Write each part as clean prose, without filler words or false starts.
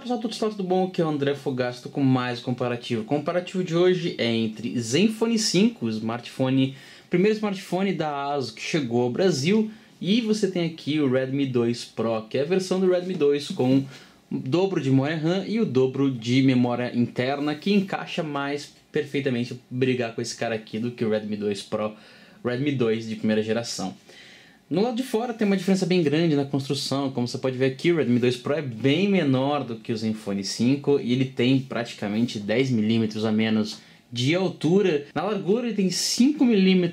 pessoal, tudo bom? Aqui é o André Fogasto com mais comparativo. O comparativo de hoje é entre Zenfone 5, primeiro smartphone da ASUS que chegou ao Brasil, e você tem aqui o Redmi 2 Pro, que é a versão do Redmi 2 com o dobro de memória RAM e o dobro de memória interna, que encaixa mais perfeitamente brigar com esse cara aqui do que o Redmi 2 Pro, Redmi 2 de primeira geração. No lado de fora tem uma diferença bem grande na construção. Como você pode ver aqui, o Redmi 2 Pro é bem menor do que o Zenfone 5 e ele tem praticamente 10 mm a menos de altura. Na largura ele tem 5 mm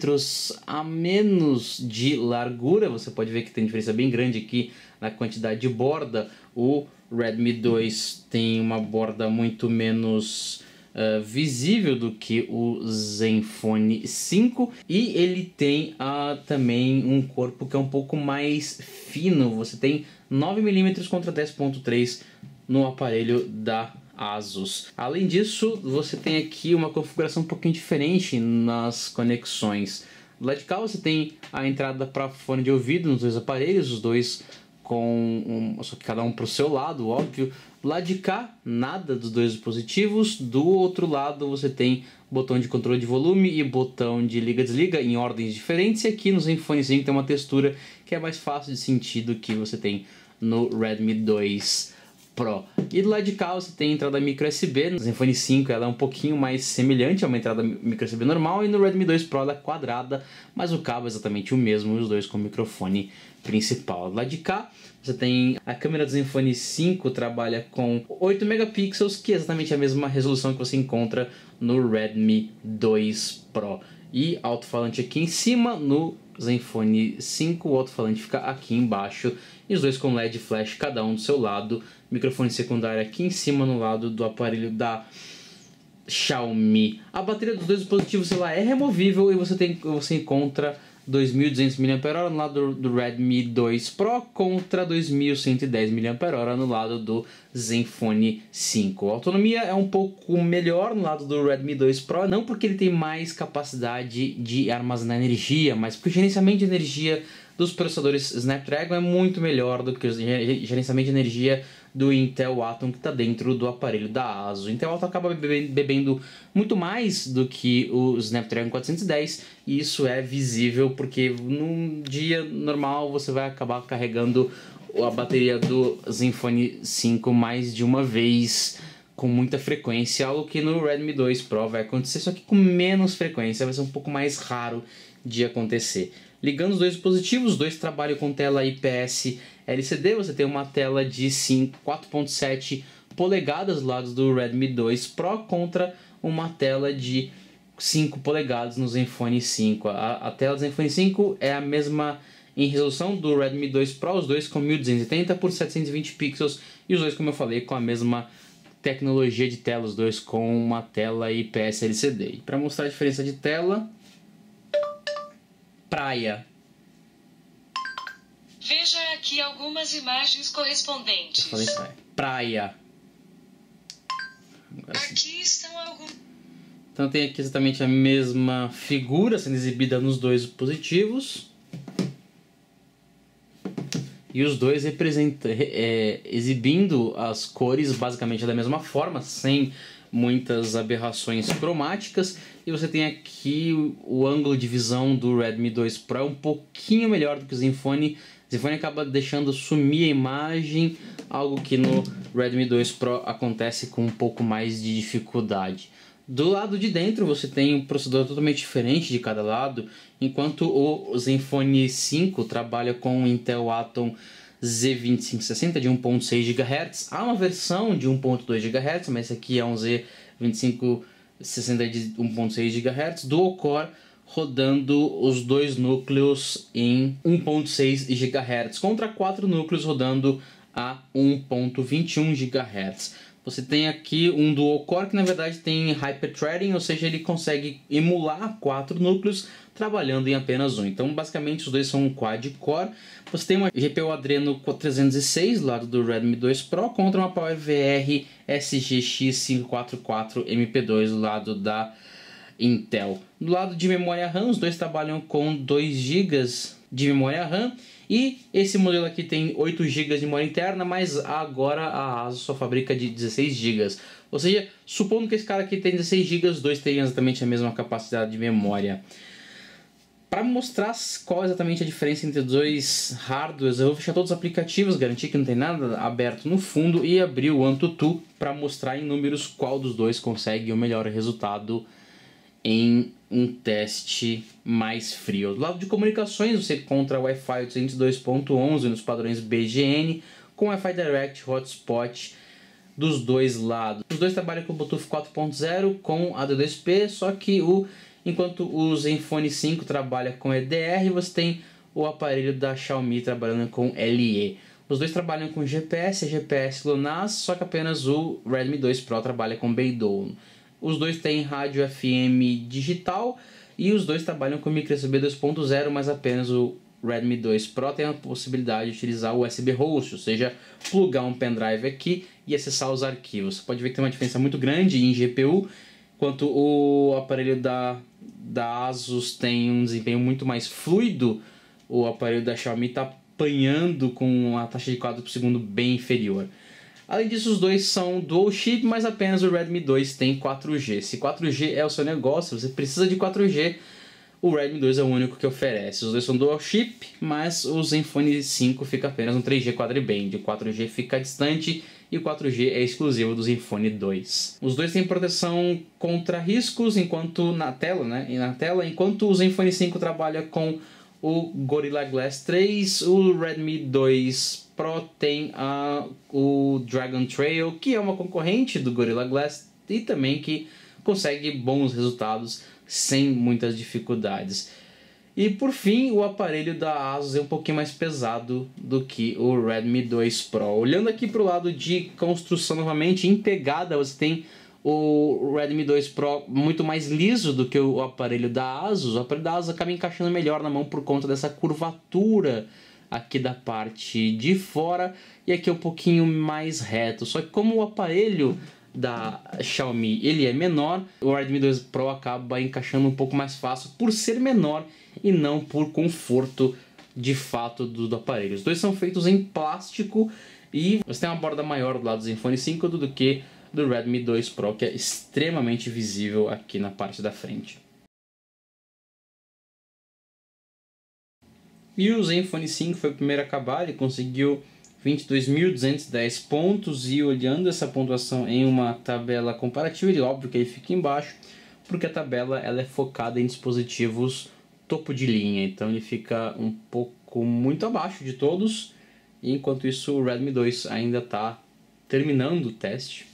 a menos de largura. Você pode ver que tem diferença bem grande aqui na quantidade de borda. O Redmi 2 tem uma borda muito menos visível do que o Zenfone 5, e ele tem também um corpo que é um pouco mais fino. Você tem 9 mm contra 10.3 no aparelho da ASUS. Além disso, você tem aqui uma configuração um pouquinho diferente nas conexões. Do lado de cá você tem a entrada para fone de ouvido nos dois aparelhos, os dois só que cada um para o seu lado, óbvio. Do lado de cá, nada dos dois dispositivos. Do outro lado você tem botão de controle de volume e botão de liga-desliga em ordens diferentes. E aqui no Zenfone 5 tem uma textura que é mais fácil de sentir do que você tem no Redmi 2 Pro. E do lado de cá você tem a entrada micro USB. No Zenfone 5 ela é um pouquinho mais semelhante a uma entrada micro USB normal, e no Redmi 2 Pro ela é quadrada, mas o cabo é exatamente o mesmo, os dois com microfone principal. Do lado de cá você tem a câmera do Zenfone 5, trabalha com 8 megapixels, que é exatamente a mesma resolução que você encontra no Redmi 2 Pro. E alto-falante aqui em cima. No Zenfone 5 o alto-falante fica aqui embaixo, e os dois com LED flash cada um do seu lado. Microfone secundário aqui em cima no lado do aparelho da Xiaomi. A bateria dos dois dispositivos ela é removível, e você encontra 2.200 mAh no lado do Redmi 2 Pro contra 2.110 mAh no lado do Zenfone 5. A autonomia é um pouco melhor no lado do Redmi 2 Pro, não porque ele tem mais capacidade de armazenar energia, mas porque o gerenciamento de energia dos processadores Snapdragon é muito melhor do que o gerenciamento de energia do Intel Atom que está dentro do aparelho da ASUS. O Intel Atom acaba bebendo muito mais do que o Snapdragon 410, e isso é visível porque num dia normal você vai acabar carregando a bateria do Zenfone 5 mais de uma vez, com muita frequência, algo que no Redmi 2 Pro vai acontecer, só que com menos frequência, vai ser um pouco mais raro de acontecer. Ligando os dois dispositivos, os dois trabalham com tela IPS LCD. Você tem uma tela de 4.7 polegadas do lado do Redmi 2 Pro contra uma tela de 5 polegadas no Zenfone 5. A tela do Zenfone 5 é a mesma em resolução do Redmi 2 Pro, os dois com 1280 por 720 pixels, e os dois, como eu falei, com a mesma tecnologia de tela, os dois com uma tela IPS LCD. E para mostrar a diferença de tela, praia. Veja aqui algumas imagens correspondentes. Eu falei praia. Aqui estão algumas. Então tem aqui exatamente a mesma figura sendo exibida nos dois dispositivos. E os dois exibindo as cores basicamente da mesma forma, sem muitas aberrações cromáticas. E você tem aqui o ângulo de visão do Redmi 2 Pro é um pouquinho melhor do que o Zenfone. O Zenfone acaba deixando sumir a imagem, algo que no Redmi 2 Pro acontece com um pouco mais de dificuldade. Do lado de dentro você tem um processador totalmente diferente de cada lado, enquanto o Zenfone 5 trabalha com o Intel Atom Z2560 de 1.6 GHz. Há uma versão de 1.2 GHz, mas esse aqui é um Z2560 de 1.6 GHz, dual core, rodando os dois núcleos em 1.6 GHz, contra 4 núcleos rodando a 1.21 GHz. Você tem aqui um dual core que na verdade tem hyperthreading, ou seja, ele consegue emular 4 núcleos trabalhando em apenas um. Então basicamente os dois são um quad-core. Você tem uma GPU Adreno 306 do lado do Redmi 2 Pro contra uma PowerVR SGX 544 MP2 do lado da Intel. Do lado de memória RAM, os dois trabalham com 2 GB de memória RAM E esse modelo aqui tem 8 GB de memória interna, mas agora a ASUS só fabrica de 16 GB. Ou seja, supondo que esse cara aqui tem 16 GB, os dois teriam exatamente a mesma capacidade de memória. Para mostrar qual é exatamente a diferença entre os dois hardwares, eu vou fechar todos os aplicativos, garantir que não tem nada aberto no fundo e abrir o AnTuTu para mostrar em números qual dos dois consegue o melhor resultado em um teste mais frio. Do lado de comunicações, você encontra o Wi-Fi 802.11 nos padrões BGN com Wi-Fi Direct Hotspot dos dois lados. Os dois trabalham com Bluetooth 4.0 com AD2P, só que enquanto o Zenfone 5 trabalha com EDR, você tem o aparelho da Xiaomi trabalhando com LE. Os dois trabalham com GPS, GPS GLONASS, só que apenas o Redmi 2 Pro trabalha com Beidou. Os dois têm rádio FM digital e os dois trabalham com micro USB 2.0, mas apenas o Redmi 2 Pro tem a possibilidade de utilizar o USB host, ou seja, plugar um pendrive aqui e acessar os arquivos. Você pode ver que tem uma diferença muito grande em GPU, enquanto o aparelho da ASUS tem um desempenho muito mais fluido, o aparelho da Xiaomi está apanhando com uma taxa de quadros por segundo bem inferior. Além disso, os dois são dual chip, mas apenas o Redmi 2 tem 4G. Se 4G é o seu negócio, você precisa de 4G, o Redmi 2 é o único que oferece. Os dois são dual chip, mas o Zenfone 5 fica apenas no 3G quadriband. O 4G fica distante e o 4G é exclusivo do Zenfone 2. Os dois têm proteção contra riscos enquanto enquanto o Zenfone 5 trabalha com o Gorilla Glass 3, o Redmi 2 Pro tem o Dragon Trail, que é uma concorrente do Gorilla Glass e também que consegue bons resultados sem muitas dificuldades. E por fim, o aparelho da ASUS é um pouquinho mais pesado do que o Redmi 2 Pro. Olhando aqui para o lado de construção novamente, em pegada você tem o Redmi 2 Pro muito mais liso do que o aparelho da ASUS. O aparelho da ASUS acaba encaixando melhor na mão por conta dessa curvatura aqui da parte de fora e aqui é um pouquinho mais reto. Só que como o aparelho da Xiaomi ele é menor, o Redmi 2 Pro acaba encaixando um pouco mais fácil por ser menor e não por conforto de fato do aparelho. Os dois são feitos em plástico e você tem uma borda maior do lado do Zenfone 5 do que do Redmi 2 Pro, que é extremamente visível aqui na parte da frente. E o Zenfone 5 foi o primeiro a acabar, ele conseguiu 22.210 pontos e olhando essa pontuação em uma tabela comparativa, ele óbvio que ele fica embaixo, porque a tabela ela é focada em dispositivos topo de linha, então ele fica um pouco muito abaixo de todos, e enquanto isso o Redmi 2 ainda está terminando o teste.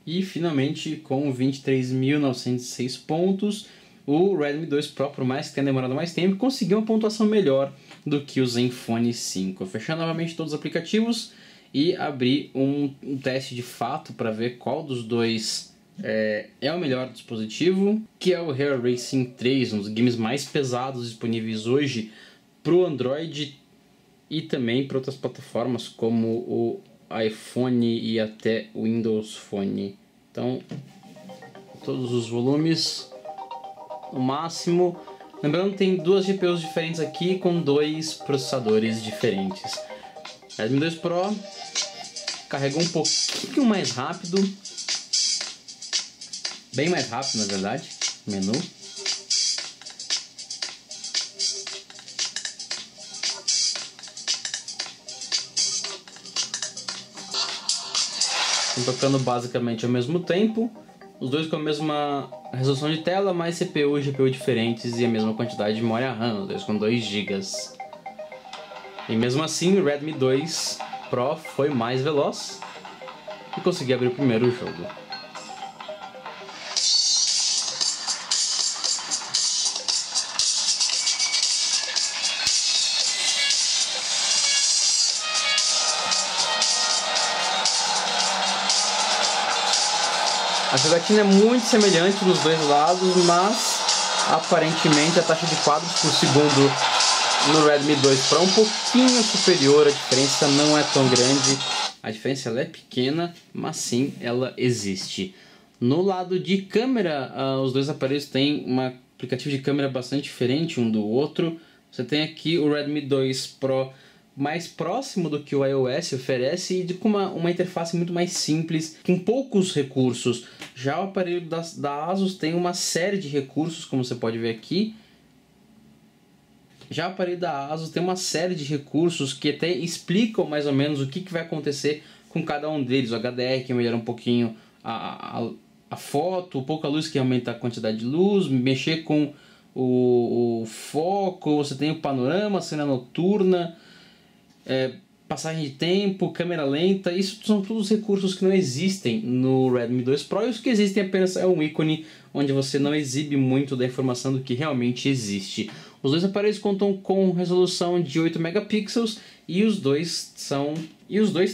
E finalmente com 23.906 pontos, o Redmi 2 Pro, por mais que tenha demorado mais tempo, conseguiu uma pontuação melhor do que o Zenfone 5. Fechando novamente todos os aplicativos e abrir um teste de fato para ver qual dos dois é o melhor dispositivo, que é o Hair Racing 3, um dos games mais pesados disponíveis hoje para o Android e também para outras plataformas como o iPhone e até o Windows Phone. Então, todos os volumes o máximo. Lembrando que tem duas GPUs diferentes aqui com dois processadores diferentes. Redmi 2 Pro carregou um pouquinho mais rápido, bem mais rápido na verdade, menu. Estão tocando basicamente ao mesmo tempo, os dois com a mesma resolução de tela, mas CPU e GPU diferentes e a mesma quantidade de memória RAM, os dois com 2 GB. E mesmo assim o Redmi 2 Pro foi mais veloz e conseguiu abrir o primeiro jogo. A jogatina é muito semelhante nos dois lados, mas aparentemente a taxa de quadros por segundo no Redmi 2 Pro é um pouquinho superior, a diferença não é tão grande, a diferença ela é pequena, mas sim ela existe. No lado de câmera, os dois aparelhos têm uma aplicativo de câmera bastante diferente um do outro. Você tem aqui o Redmi 2 Pro mais próximo do que o iOS oferece e com uma interface muito mais simples, com poucos recursos. Já o aparelho da Asus tem uma série de recursos, como você pode ver aqui. Já o aparelho da Asus tem uma série de recursos que até explicam mais ou menos o que vai acontecer com cada um deles. O HDR que melhora um pouquinho a foto, pouca luz que aumenta a quantidade de luz, mexer com o foco, você tem o panorama, cena noturna, passagem de tempo, câmera lenta. Isso são todos recursos que não existem no Redmi 2 Pro, e os que existem apenas é um ícone onde você não exibe muito da informação do que realmente existe. Os dois aparelhos contam com resolução de 8 megapixels e os dois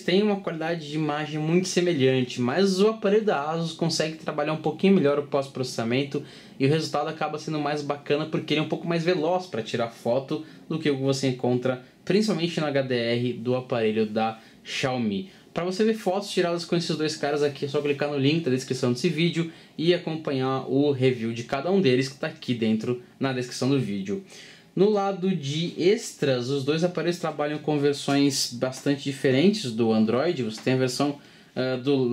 têm uma qualidade de imagem muito semelhante, mas o aparelho da Asus consegue trabalhar um pouquinho melhor o pós-processamento e o resultado acaba sendo mais bacana porque ele é um pouco mais veloz para tirar foto do que o que você encontra principalmente no HDR do aparelho da Xiaomi. Para você ver fotos tiradas com esses dois caras aqui, é só clicar no link da descrição desse vídeo e acompanhar o review de cada um deles que está aqui dentro na descrição do vídeo. No lado de extras, os dois aparelhos trabalham com versões bastante diferentes do Android. Você tem a versão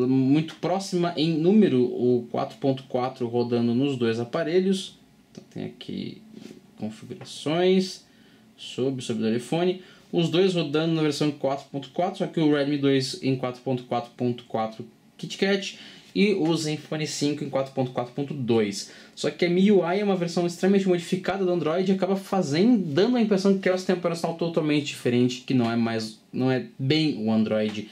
muito próxima em número, o 4.4 rodando nos dois aparelhos. Então tem aqui configurações sobre o telefone. Os dois rodando na versão 4.4, só que o Redmi 2 em 4.4.4 KitKat e o Zenfone 5 em 4.4.2. Só que a MIUI é uma versão extremamente modificada do Android e acaba dando a impressão que elas têm um operacional totalmente diferente, que não é bem o Android.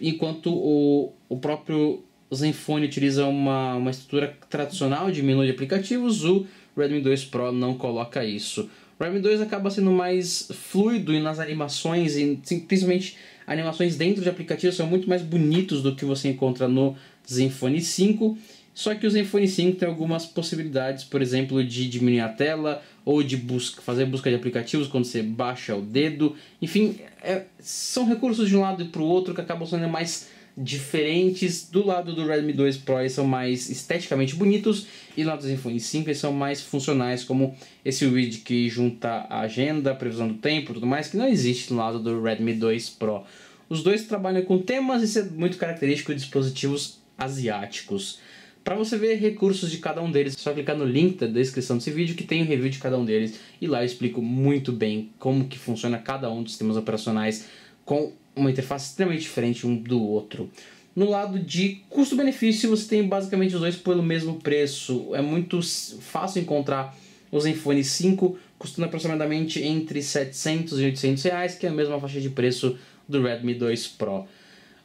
Enquanto o próprio Zenfone utiliza uma estrutura tradicional de menu de aplicativos, o Redmi 2 Pro não coloca isso. O Redmi 2 acaba sendo mais fluido nas animações, e principalmente animações dentro de aplicativos são muito mais bonitos do que você encontra no Zenfone 5. Só que o Zenfone 5 tem algumas possibilidades, por exemplo, de diminuir a tela ou de fazer busca de aplicativos quando você baixa o dedo. Enfim, são recursos de um lado e para o outro que acabam sendo mais diferentes. Do lado do Redmi 2 Pro eles são mais esteticamente bonitos e do lado do Zenfone 5 eles são mais funcionais, como esse widget que junta a agenda, a previsão do tempo e tudo mais, que não existe no lado do Redmi 2 Pro. Os dois trabalham com temas e isso é muito característico de dispositivos asiáticos. Para você ver recursos de cada um deles, é só clicar no link da descrição desse vídeo que tem o review de cada um deles e lá eu explico muito bem como que funciona cada um dos sistemas operacionais com uma interface extremamente diferente um do outro. No lado de custo-benefício, você tem basicamente os dois pelo mesmo preço. É muito fácil encontrar o Zenfone 5 custando aproximadamente entre 700 e 800 reais, que é a mesma faixa de preço do Redmi 2 Pro.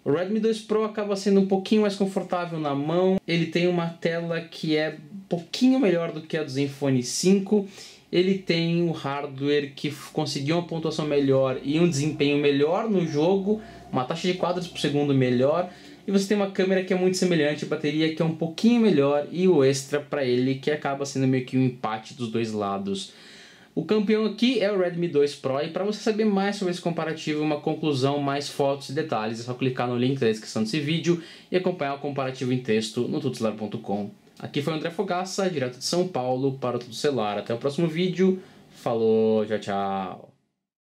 O Redmi 2 Pro acaba sendo um pouquinho mais confortável na mão, ele tem uma tela que é um pouquinho melhor do que a do Zenfone 5, ele tem um hardware que conseguiu uma pontuação melhor e um desempenho melhor no jogo, uma taxa de quadros por segundo melhor, e você tem uma câmera que é muito semelhante, a bateria que é um pouquinho melhor e o extra para ele que acaba sendo meio que um empate dos dois lados. O campeão aqui é o Redmi 2 Pro e para você saber mais sobre esse comparativo, uma conclusão, mais fotos e detalhes, é só clicar no link da descrição desse vídeo e acompanhar o comparativo em texto no tudocelular.com. Aqui foi o André Fogaça, direto de São Paulo para o Tudo Celular. Até o próximo vídeo. Falou, tchau, tchau.